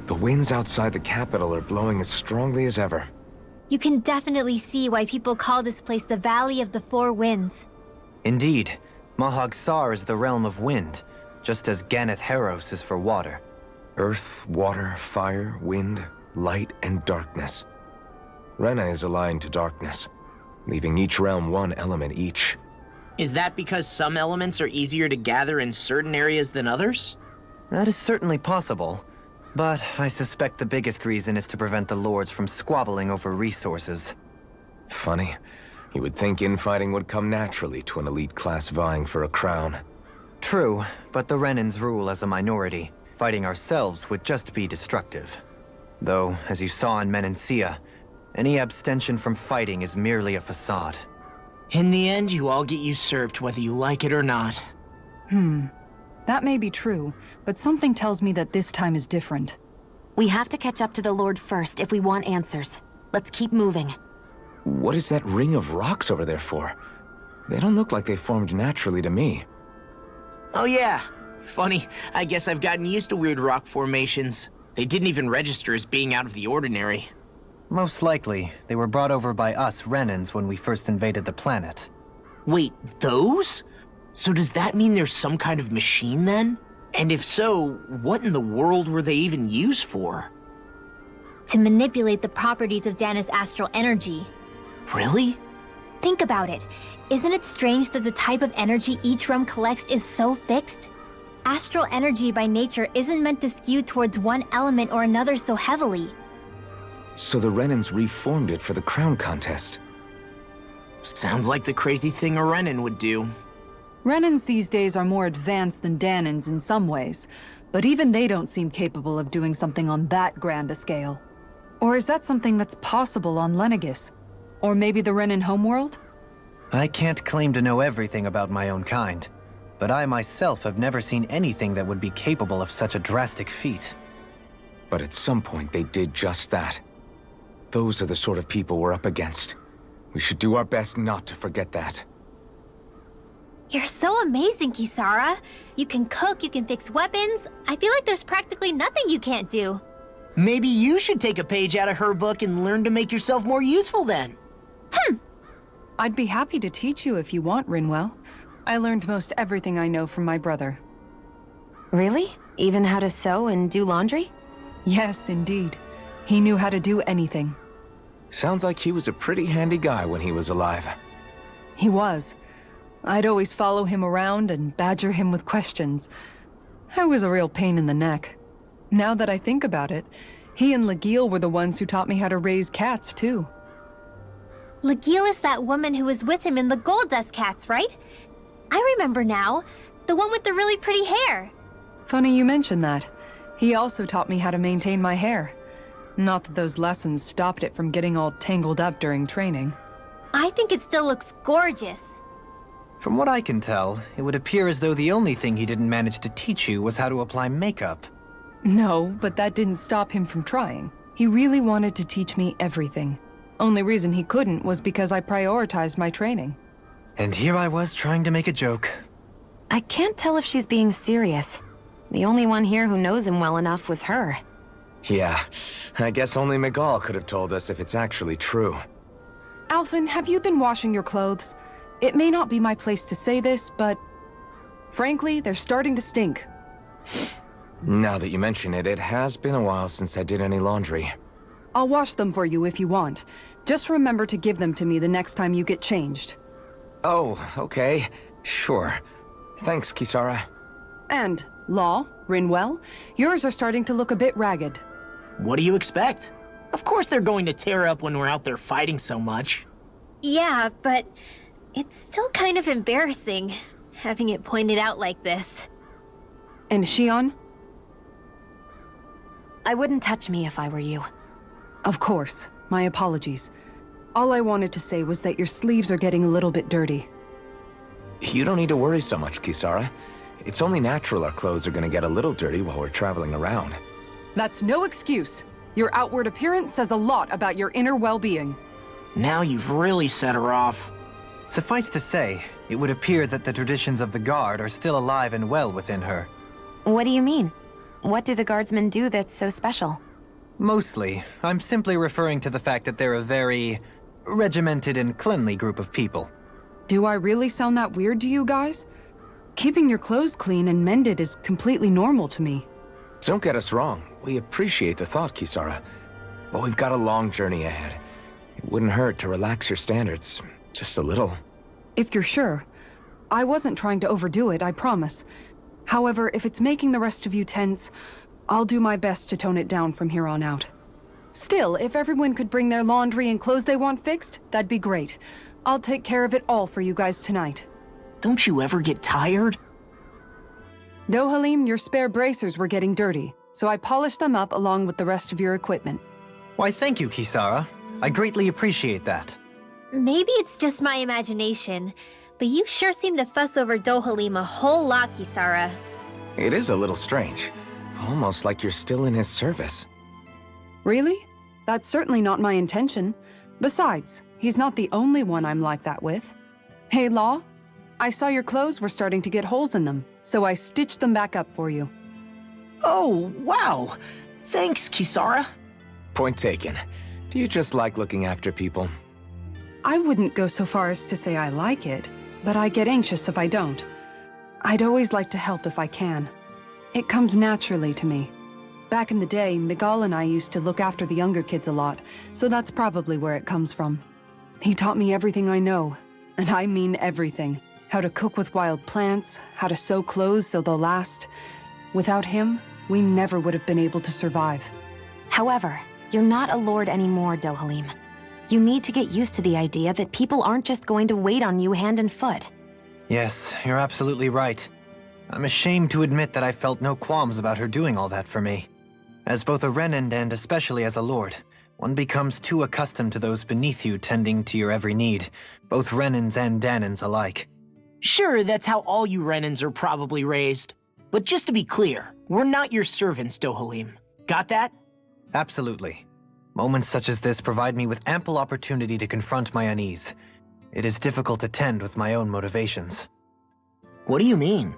The winds outside the capital are blowing as strongly as ever. You can definitely see why people call this place the Valley of the Four Winds. Indeed. Mahag Sar is the realm of wind, just as Ganath Heros is for water. Earth, water, fire, wind, light, and darkness. Rena is aligned to darkness, leaving each realm one element each. Is that because some elements are easier to gather in certain areas than others? That is certainly possible, but I suspect the biggest reason is to prevent the lords from squabbling over resources. Funny. You would think infighting would come naturally to an elite class vying for a crown. True, but the Renans rule as a minority. Fighting ourselves would just be destructive. Though, as you saw in Menancia, any abstention from fighting is merely a facade. In the end, you all get usurped whether you like it or not. That may be true, but something tells me that this time is different. We have to catch up to the Lord first if we want answers. Let's keep moving. What is that ring of rocks over there for? They don't look like they formed naturally to me. Oh yeah. Funny, I guess I've gotten used to weird rock formations. They didn't even register as being out of the ordinary. Most likely, they were brought over by us Renans when we first invaded the planet. Wait, those? So does that mean there's some kind of machine then? And if so, what in the world were they even used for? To manipulate the properties of Dana's astral energy. Really? Think about it. Isn't it strange that the type of energy each realm collects is so fixed? Astral energy by nature isn't meant to skew towards one element or another so heavily. So the Renans reformed it for the crown contest. Sounds like the crazy thing a Renan would do. Renans these days are more advanced than Danans in some ways, but even they don't seem capable of doing something on that grand a scale. Or is that something that's possible on Lenegis? Or maybe the Renan homeworld? I can't claim to know everything about my own kind, but I myself have never seen anything that would be capable of such a drastic feat. But at some point they did just that. Those are the sort of people we're up against. We should do our best not to forget that. You're so amazing, Kisara. You can cook, you can fix weapons. I feel like there's practically nothing you can't do. Maybe you should take a page out of her book and learn to make yourself more useful then. I'd be happy to teach you if you want, Rinwell. I learned most everything I know from my brother. Really? Even how to sew and do laundry? Yes, indeed. He knew how to do anything. Sounds like he was a pretty handy guy when he was alive. He was. I'd always follow him around and badger him with questions. I was a real pain in the neck. Now that I think about it, he and Legil were the ones who taught me how to raise cats, too. Legil is that woman who was with him in the Gold Dust Cats, right? I remember now. The one with the really pretty hair. Funny you mention that. He also taught me how to maintain my hair. Not that those lessons stopped it from getting all tangled up during training. I think it still looks gorgeous. From what I can tell, it would appear as though the only thing he didn't manage to teach you was how to apply makeup. No, but that didn't stop him from trying. He really wanted to teach me everything. Only reason he couldn't was because I prioritized my training. And here I was trying to make a joke. I can't tell if she's being serious. The only one here who knows him well enough was her. Yeah, I guess only Miguel could have told us if it's actually true. Alphen, have you been washing your clothes? It may not be my place to say this, but... frankly, they're starting to stink. Now that you mention it, it has been a while since I did any laundry. I'll wash them for you if you want. Just remember to give them to me the next time you get changed. Oh, okay. Sure. Thanks, Kisara. And, Law, Rinwell, yours are starting to look a bit ragged. What do you expect? Of course they're going to tear up when we're out there fighting so much. Yeah, but it's still kind of embarrassing, having it pointed out like this. And Shion? I wouldn't touch me if I were you. Of course. My apologies. All I wanted to say was that your sleeves are getting a little bit dirty. You don't need to worry so much, Kisara. It's only natural our clothes are gonna get a little dirty while we're traveling around. That's no excuse. Your outward appearance says a lot about your inner well-being. Now you've really set her off. Suffice to say, it would appear that the traditions of the Guard are still alive and well within her. What do you mean? What do the guardsmen do that's so special? Mostly, I'm simply referring to the fact that they're a very regimented and cleanly group of people. Do I really sound that weird to you guys? Keeping your clothes clean and mended is completely normal to me. Don't get us wrong. We appreciate the thought, Kisara. But we've got a long journey ahead. It wouldn't hurt to relax your standards. Just a little. If you're sure. I wasn't trying to overdo it, I promise. However, if it's making the rest of you tense, I'll do my best to tone it down from here on out. Still, if everyone could bring their laundry and clothes they want fixed, that'd be great. I'll take care of it all for you guys tonight. Don't you ever get tired? Dohalim, your spare bracers were getting dirty, so I polished them up along with the rest of your equipment. Why, thank you, Kisara. I greatly appreciate that. Maybe it's just my imagination, but you sure seem to fuss over Dohalim a whole lot, Kisara. It is a little strange. Almost like you're still in his service. Really? That's certainly not my intention. Besides, he's not the only one I'm like that with. Hey, Law, I saw your clothes were starting to get holes in them, so I stitched them back up for you. Oh, wow. Thanks, Kisara. Point taken. Do you just like looking after people? I wouldn't go so far as to say I like it, but I get anxious if I don't. I'd always like to help if I can. It comes naturally to me. Back in the day, Miguel and I used to look after the younger kids a lot, so that's probably where it comes from. He taught me everything I know, and I mean everything. How to cook with wild plants, how to sew clothes so they'll last. Without him, we never would have been able to survive. However, you're not a lord anymore, Dohalim. You need to get used to the idea that people aren't just going to wait on you hand and foot. Yes, you're absolutely right. I'm ashamed to admit that I felt no qualms about her doing all that for me. As both a Renan and especially as a lord, one becomes too accustomed to those beneath you tending to your every need, both Renans and Danans alike. Sure, that's how all you Renans are probably raised. But just to be clear, we're not your servants, Dohalim. Got that? Absolutely. Moments such as this provide me with ample opportunity to confront my unease. It is difficult to tend with my own motivations. What do you mean?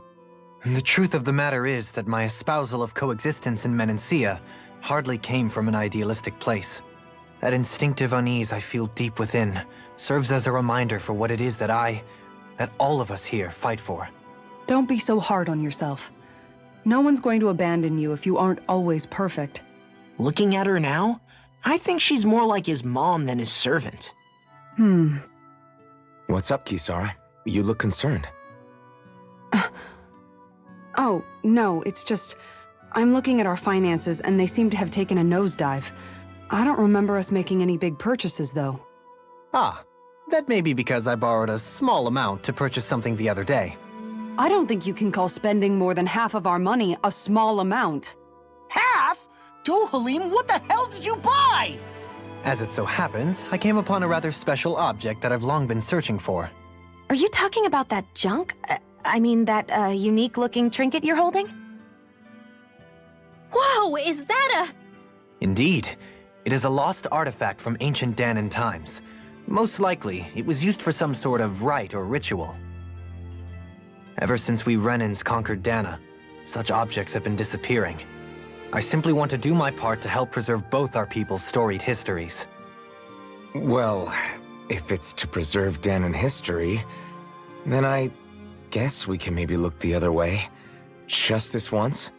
The truth of the matter is that my espousal of coexistence in Menancia hardly came from an idealistic place. That instinctive unease I feel deep within serves as a reminder for what it is that all of us here fight for. Don't be so hard on yourself. No one's going to abandon you if you aren't always perfect. Looking at her now, I think she's more like his mom than his servant. What's up, Kisara? You look concerned. Oh, no, it's just... I'm looking at our finances and they seem to have taken a nosedive. I don't remember us making any big purchases, though. Ah, that may be because I borrowed a small amount to purchase something the other day. I don't think you can call spending more than half of our money a small amount. Half? Dohalim, what the hell did you buy? As it so happens, I came upon a rather special object that I've long been searching for. Are you talking about that junk? I mean, that unique-looking trinket you're holding? Whoa, is that a... Indeed. It is a lost artifact from ancient Danan times. Most likely, it was used for some sort of rite or ritual. Ever since we Renans conquered Dana, such objects have been disappearing. I simply want to do my part to help preserve both our people's storied histories. Well, if it's to preserve Danan history, then I guess we can maybe look the other way. Just this once?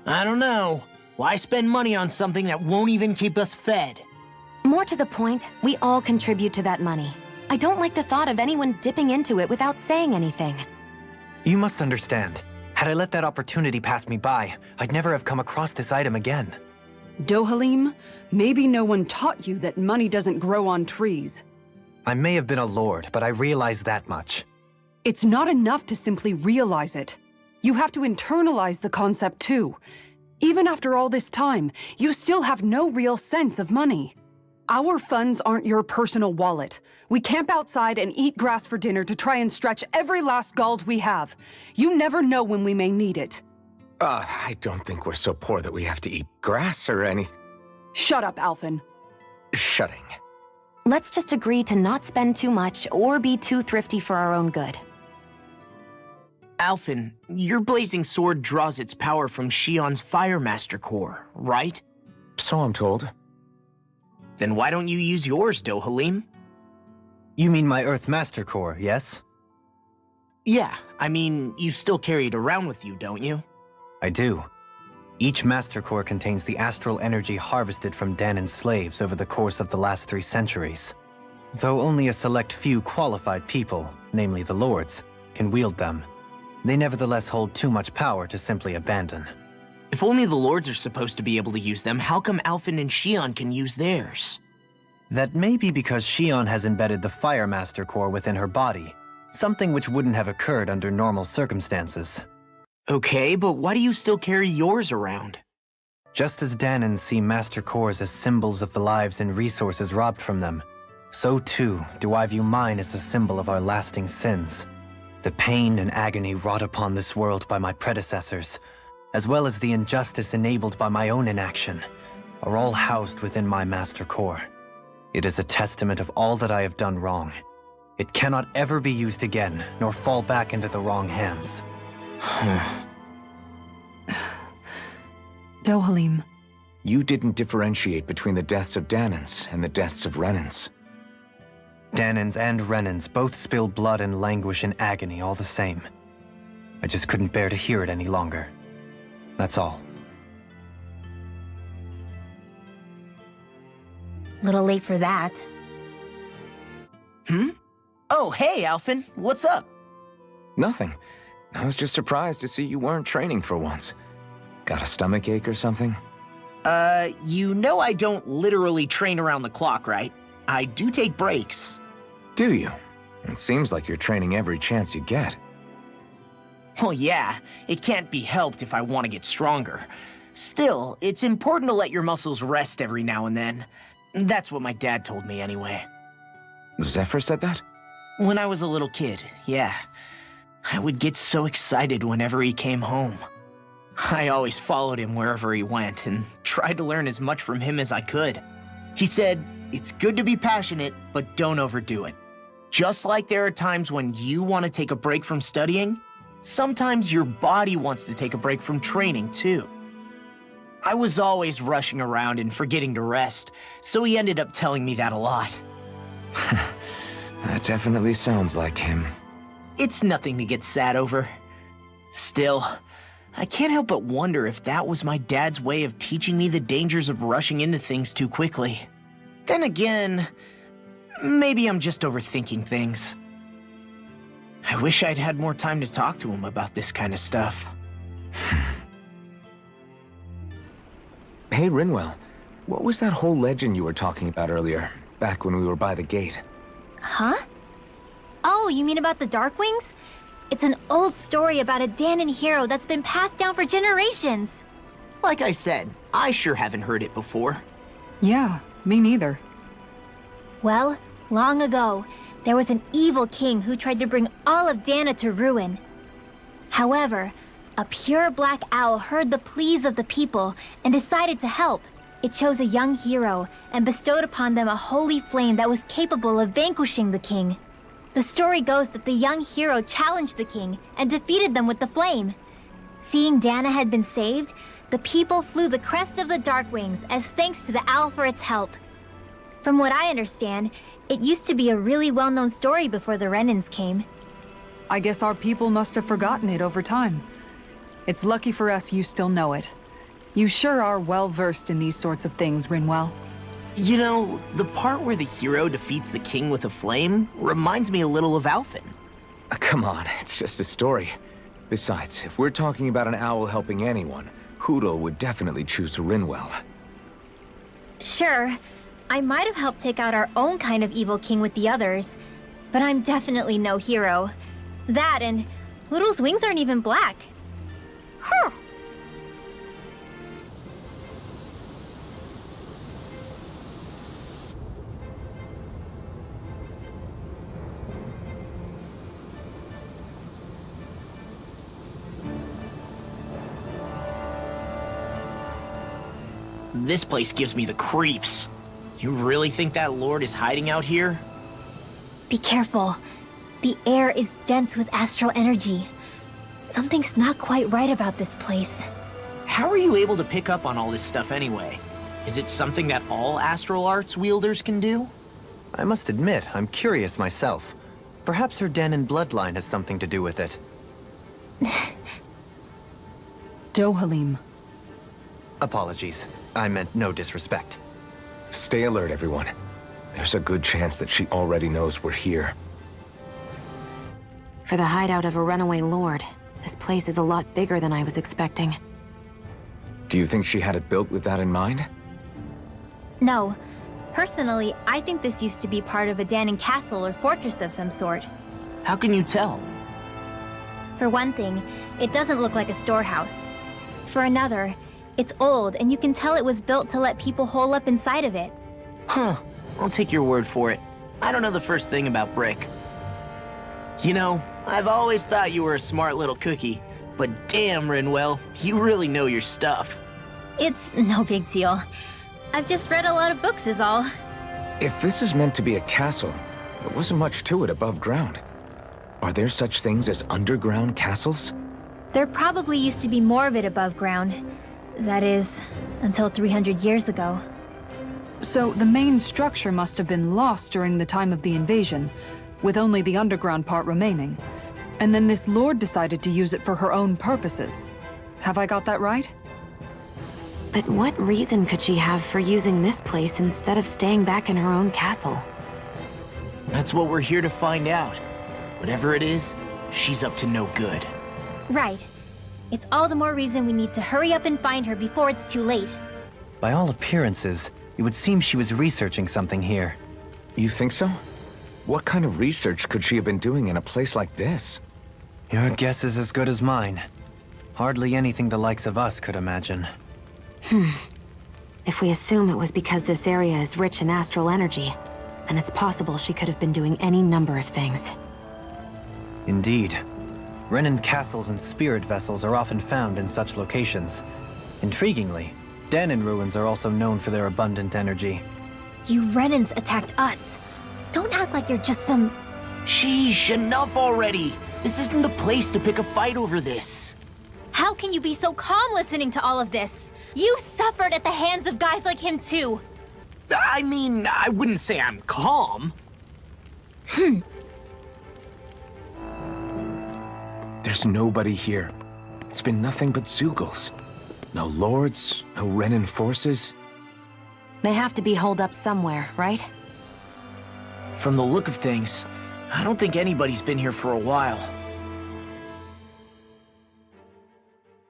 I don't know. Why spend money on something that won't even keep us fed? More to the point, we all contribute to that money. I don't like the thought of anyone dipping into it without saying anything. You must understand. Had I let that opportunity pass me by, I'd never have come across this item again. Dohalim, maybe no one taught you that money doesn't grow on trees. I may have been a lord, but I realize that much. It's not enough to simply realize it. You have to internalize the concept too. Even after all this time, you still have no real sense of money. Our funds aren't your personal wallet. We camp outside and eat grass for dinner to try and stretch every last gold we have. You never know when we may need it. I don't think we're so poor that we have to eat grass or anything. Shut up, Alphen. Shutting. Let's just agree to not spend too much or be too thrifty for our own good. Alphen, your blazing sword draws its power from Shion's Fire Master Core, right? So I'm told. Then why don't you use yours, Dohalim? You mean my Earth Master Core, yes? Yeah, I mean, you still carry it around with you, don't you? I do. Each Master Core contains the astral energy harvested from Danan's slaves over the course of the last 3 centuries. Though only a select few qualified people, namely the Lords, can wield them, they nevertheless hold too much power to simply abandon. If only the Lords are supposed to be able to use them, how come Alphen and Shion can use theirs? That may be because Shion has embedded the Fire Master Core within her body, something which wouldn't have occurred under normal circumstances. Okay, but why do you still carry yours around? Just as Danans see Master Cores as symbols of the lives and resources robbed from them, so too do I view mine as a symbol of our lasting sins. The pain and agony wrought upon this world by my predecessors, as well as the injustice enabled by my own inaction, are all housed within my Master Core. It is a testament of all that I have done wrong. It cannot ever be used again, nor fall back into the wrong hands. Dohalim. You didn't differentiate between the deaths of Danans and the deaths of Renans. Danans and Renans both spill blood and languish in agony all the same. I just couldn't bear to hear it any longer. That's all. Little late for that. Oh, hey, Alphen, what's up? Nothing. I was just surprised to see you weren't training for once. Got a stomach ache or something? You know I don't literally train around the clock, right? I do take breaks. Do you? It seems like you're training every chance you get. Well, yeah, it can't be helped if I want to get stronger. Still, it's important to let your muscles rest every now and then. That's what my dad told me anyway. Zephyr said that? When I was a little kid, yeah. I would get so excited whenever he came home. I always followed him wherever he went and tried to learn as much from him as I could. He said, it's good to be passionate, but don't overdo it. Just like there are times when you want to take a break from studying, sometimes your body wants to take a break from training too. I was always rushing around and forgetting to rest, so he ended up telling me that a lot. That definitely sounds like him. It's nothing to get sad over. Still, I can't help but wonder if that was my dad's way of teaching me the dangers of rushing into things too quickly. Then again, maybe I'm just overthinking things. I wish I'd had more time to talk to him about this kind of stuff. Hey, Rinwell, what was that whole legend you were talking about earlier, back when we were by the gate? Huh? Oh, you mean about the Darkwings? It's an old story about a Danan hero that's been passed down for generations. Like I said, I sure haven't heard it before. Yeah, me neither. Well, long ago, there was an evil king who tried to bring all of Dana to ruin. However, a pure black owl heard the pleas of the people and decided to help. It chose a young hero and bestowed upon them a holy flame that was capable of vanquishing the king. The story goes that the young hero challenged the king and defeated them with the flame. Seeing Dana had been saved, the people flew the crest of the Darkwings as thanks to the owl for its help. From what I understand, it used to be a really well-known story before the Renans came. I guess our people must have forgotten it over time. It's lucky for us you still know it. You sure are well-versed in these sorts of things, Rinwell. You know, the part where the hero defeats the king with a flame reminds me a little of Alphen. Come on, it's just a story. Besides, if we're talking about an owl helping anyone, Hoodle would definitely choose Rinwell. Sure, I might have helped take out our own kind of evil king with the others, but I'm definitely no hero. That and Hoodle's wings aren't even black. Huh. This place gives me the creeps. You really think that Lord is hiding out here? Be careful. The air is dense with astral energy. Something's not quite right about this place. How are you able to pick up on all this stuff anyway? Is it something that all astral arts wielders can do? I must admit, I'm curious myself. Perhaps her Danon bloodline has something to do with it. Dohalim. Apologies. I meant no disrespect. Stay alert, everyone. There's a good chance that she already knows we're here. For the hideout of a runaway lord, this place is a lot bigger than I was expecting. Do you think she had it built with that in mind? No. Personally, I think this used to be part of a Danon castle or fortress of some sort. How can you tell? For one thing, it doesn't look like a storehouse. For another, it's old, and you can tell it was built to let people hole up inside of it. Huh. I'll take your word for it. I don't know the first thing about brick. You know, I've always thought you were a smart little cookie, but damn, Rinwell, you really know your stuff. It's no big deal. I've just read a lot of books is all. If this is meant to be a castle, there wasn't much to it above ground. Are there such things as underground castles? There probably used to be more of it above ground. That is, until 300 years ago. So the main structure must have been lost during the time of the invasion, with only the underground part remaining. And then this lord decided to use it for her own purposes. Have I got that right? But what reason could she have for using this place instead of staying back in her own castle? That's what we're here to find out. Whatever it is, she's up to no good. Right. It's all the more reason we need to hurry up and find her before it's too late. By all appearances, it would seem she was researching something here. You think so? What kind of research could she have been doing in a place like this? Your guess is as good as mine. Hardly anything the likes of us could imagine. If we assume it was because this area is rich in astral energy, then it's possible she could have been doing any number of things. Indeed. Renan castles and spirit vessels are often found in such locations. Intriguingly, Danon ruins are also known for their abundant energy. You Renans attacked us. Don't act like you're just some... Sheesh, enough already! This isn't the place to pick a fight over this. How can you be so calm listening to all of this? You suffered at the hands of guys like him too. I mean, I wouldn't say I'm calm. There's nobody here. It's been nothing but Zeugles. No lords, no Renan forces. They have to be holed up somewhere, right? From the look of things, I don't think anybody's been here for a while.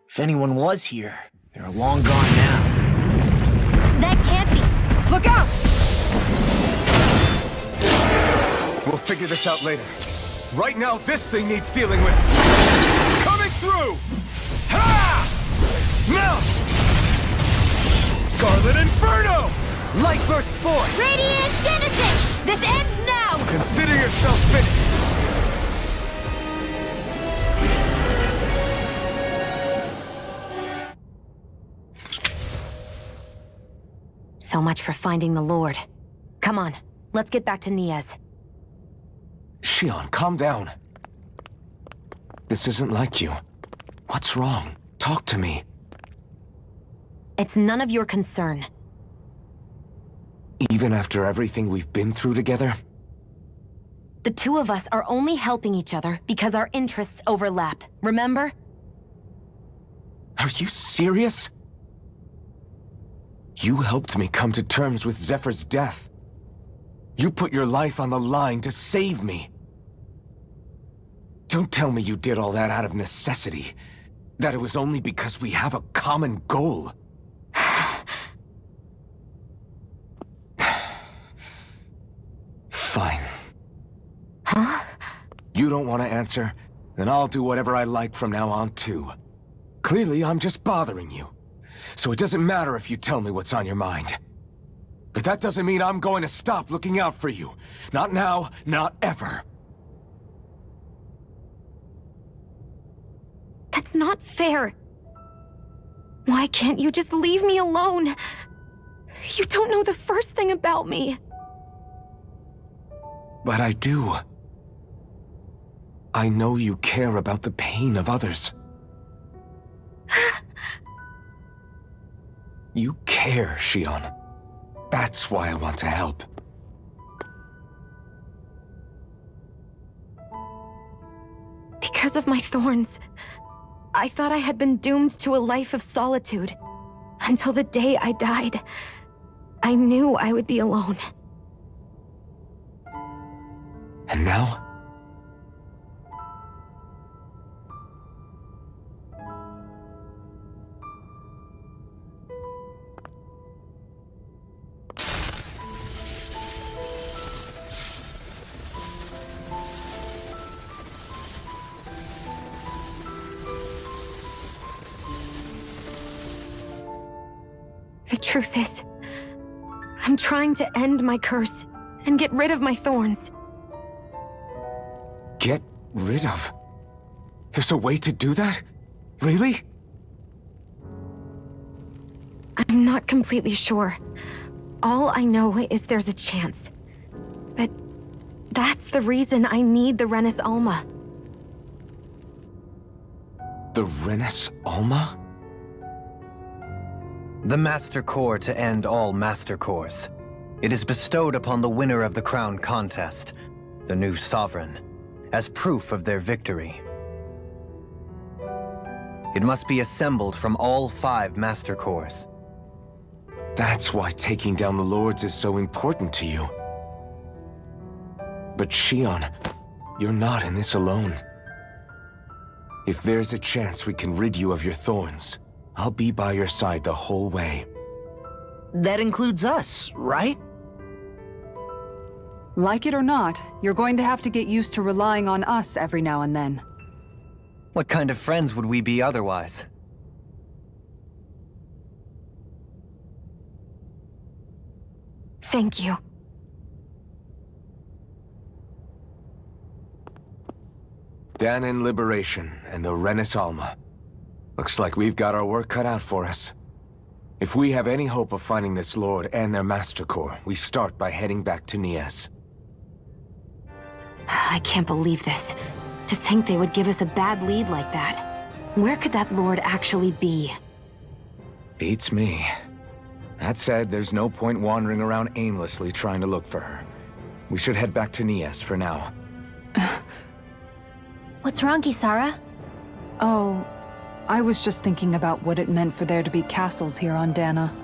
If anyone was here, they're long gone now. That can't be. Look out! We'll figure this out later. Right now, this thing needs dealing with. Coming through! Ha! Now! Scarlet Inferno! Light Burst forth! Radiant Genesis! This ends now! Consider yourself finished! So much for finding the Lord. Come on, let's get back to Niaz. Shion, calm down. This isn't like you. What's wrong? Talk to me. It's none of your concern. Even after everything we've been through together? The two of us are only helping each other because our interests overlap, remember? Are you serious? You helped me come to terms with Zephyr's death. You put your life on the line to save me. Don't tell me you did all that out of necessity. That it was only because we have a common goal. Fine. Huh? You don't want to answer? Then I'll do whatever I like from now on, too. Clearly, I'm just bothering you. So it doesn't matter if you tell me what's on your mind. But that doesn't mean I'm going to stop looking out for you. Not now, not ever. That's not fair. Why can't you just leave me alone? You don't know the first thing about me. But I do. I know you care about the pain of others. You care, Shion. That's why I want to help. Because of my thorns, I thought I had been doomed to a life of solitude. Until the day I died, I knew I would be alone. And now? The truth is, I'm trying to end my curse and get rid of my thorns. Get rid of? There's a way to do that? Really? I'm not completely sure. All I know is there's a chance. But that's the reason I need the Renis Alma. The Renis Alma? The Master Core to end all Master Cores. It is bestowed upon the winner of the Crown Contest, the new Sovereign, as proof of their victory. It must be assembled from all 5 Master Cores. That's why taking down the Lords is so important to you. But Shion, you're not in this alone. If there's a chance we can rid you of your thorns, I'll be by your side the whole way. That includes us, right? Like it or not, you're going to have to get used to relying on us every now and then. What kind of friends would we be otherwise? Thank you. Danon Liberation and the Renis Alma. Looks like we've got our work cut out for us. If we have any hope of finding this Lord and their Master Core, we start by heading back to Nias. I can't believe this. To think they would give us a bad lead like that. Where could that Lord actually be? Beats me. That said, there's no point wandering around aimlessly trying to look for her. We should head back to Nias for now. What's wrong, Kisara? Oh, I was just thinking about what it meant for there to be castles here on Dana.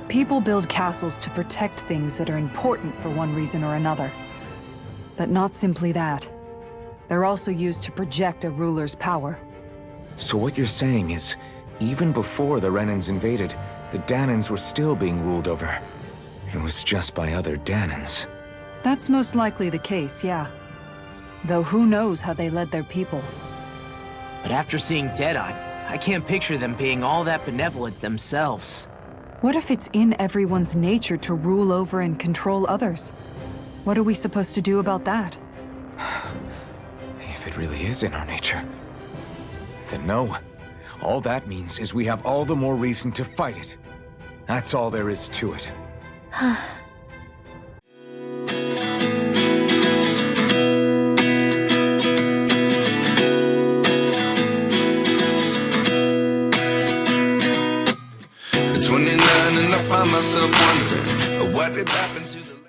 People build castles to protect things that are important for one reason or another. But not simply that. They're also used to project a ruler's power. So what you're saying is, even before the Renans invaded, the Danans were still being ruled over. It was just by other Danans. That's most likely the case, yeah. Though who knows how they led their people. But after seeing Deadeye, I can't picture them being all that benevolent themselves. What if it's in everyone's nature to rule over and control others? What are we supposed to do about that? If it really is in our nature, then no. All that means is we have all the more reason to fight it. That's all there is to it. At 29 and I find myself wondering what did happen to the